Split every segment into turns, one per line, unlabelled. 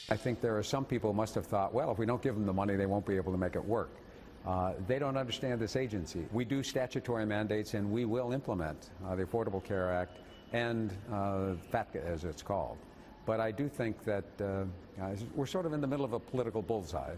I think there are some people who must have thought, well, if we don't give them the money, they won't be able to make it work. They don't understand this agency. We do statutory mandates, and we will implement the Affordable Care Act and FATCA, as it's called. But I do think that we're sort of in the middle of a political bullseye.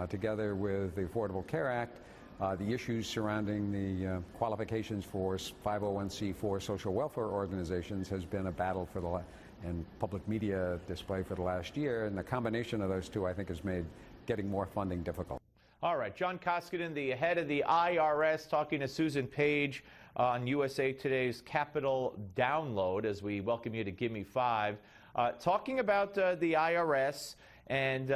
Together with the Affordable Care Act, the issues surrounding the qualifications for 501c4 social welfare organizations has been a battle for the and public media display for the last year, and the combination of those two, I think, has made getting more funding difficult.
All right, John Koskinen, the head of the IRS, talking to Susan Page on USA Today's Capital Download as we welcome you to Give Me Five, talking about the IRS and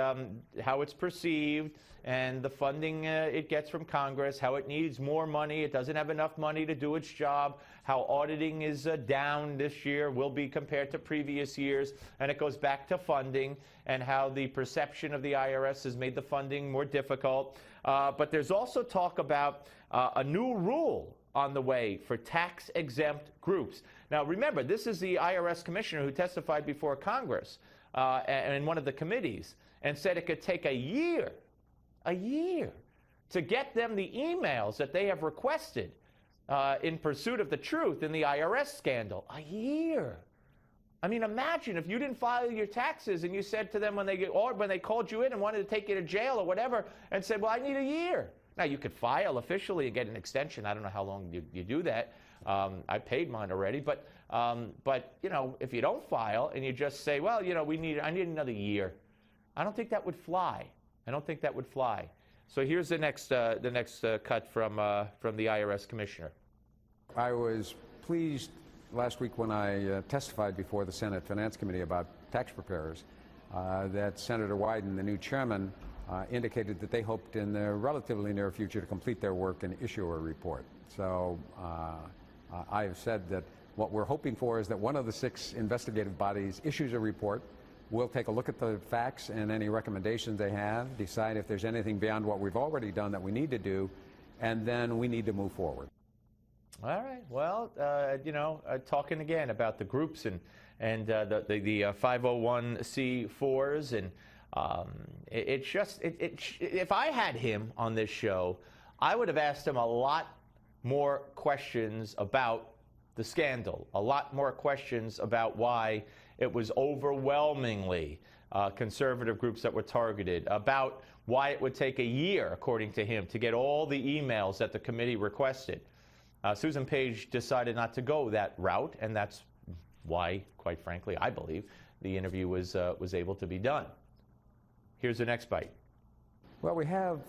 how it's perceived and the funding it gets from Congress, how it needs more money, it doesn't have enough money to do its job, how auditing is down this year, will be compared to previous years, and it goes back to funding and how the perception of the IRS has made the funding more difficult. But there's also talk about a new rule on the way for tax-exempt groups. Now, remember, this is the IRS commissioner who testified before Congress and in one of the committees and said it could take a year to get them the emails that they have requested in pursuit of the truth in the IRS scandal. A year. I mean, imagine if you didn't file your taxes and you said to them when they called you in and wanted to take you to jail or whatever and said, well, I need a year. Now, you could file officially and get an extension. I don't know how long you do that. I paid mine already. But you know, if you don't file and you just say, well, you know, I need another year, I don't think that would fly. I don't think that would fly. So here's the next cut from the IRS commissioner.
I was pleased last week when I testified before the Senate Finance Committee about tax preparers that Senator Wyden, the new chairman, indicated that they hoped in the relatively near future to complete their work and issue a report. So I have said that what we're hoping for is that one of the 6 investigative bodies issues a report. We'll take a look at the facts and any recommendations they have, decide if there's anything beyond what we've already done that we need to do, and then we need to move forward.
All right. Well, you know, talking again about the groups and the 501c4s, and it's just if I had him on this show, I would have asked him a lot more questions about the scandal, a lot more questions about why it was overwhelmingly conservative groups that were targeted, about why it would take a year, according to him, to get all the emails that the committee requested. Susan Page decided not to go that route, and that's why, quite frankly, I believe the interview was able to be done. Here's the next bite.
Well, we have,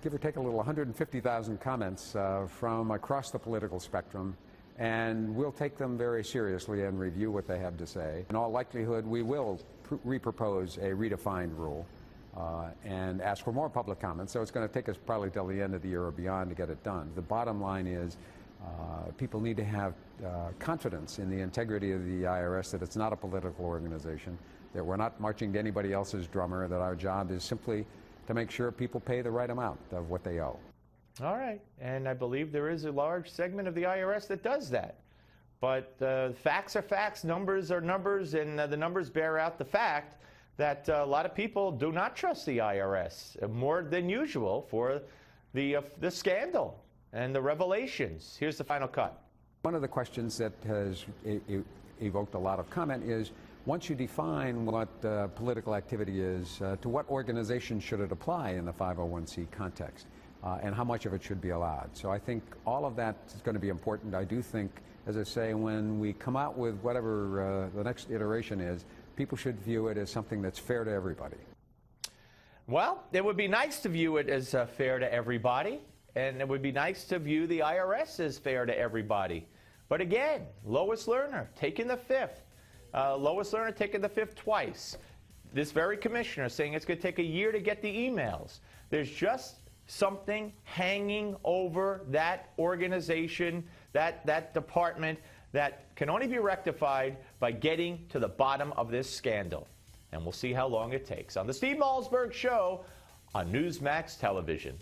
give or take a little, 150,000 comments from across the political spectrum, and we'll take them very seriously and review what they have to say. In all likelihood, we will repropose a redefined rule and ask for more public comments, so it's going to take us probably till the end of the year or beyond to get it done. The bottom line is people need to have confidence in the integrity of the IRS, that it's not a political organization, that we're not marching to anybody else's drummer, that our job is simply to make sure people pay the right amount of what they owe.
All right, and I believe there is a large segment of the IRS that does that. But facts are facts, numbers are numbers, and the numbers bear out the fact that a lot of people do not trust the IRS more than usual for the scandal and the revelations. Here's the final cut.
One of the questions that has evoked a lot of comment is, once you define what political activity is, to what organization should it apply in the 501c context? And how much of it should be allowed. So I think all of that is going to be important. I do think, as I say, when we come out with whatever the next iteration is, people should view it as something that's fair to everybody.
Well, it would be nice to view it as fair to everybody, and it would be nice to view the IRS as fair to everybody. But again, Lois Lerner taking the fifth. Lois Lerner taking the fifth twice. This very commissioner saying it's going to take a year to get the emails. There's just something hanging over that organization, that department, that can only be rectified by getting to the bottom of this scandal. And we'll see how long it takes. On the Steve Malzberg Show on Newsmax Television.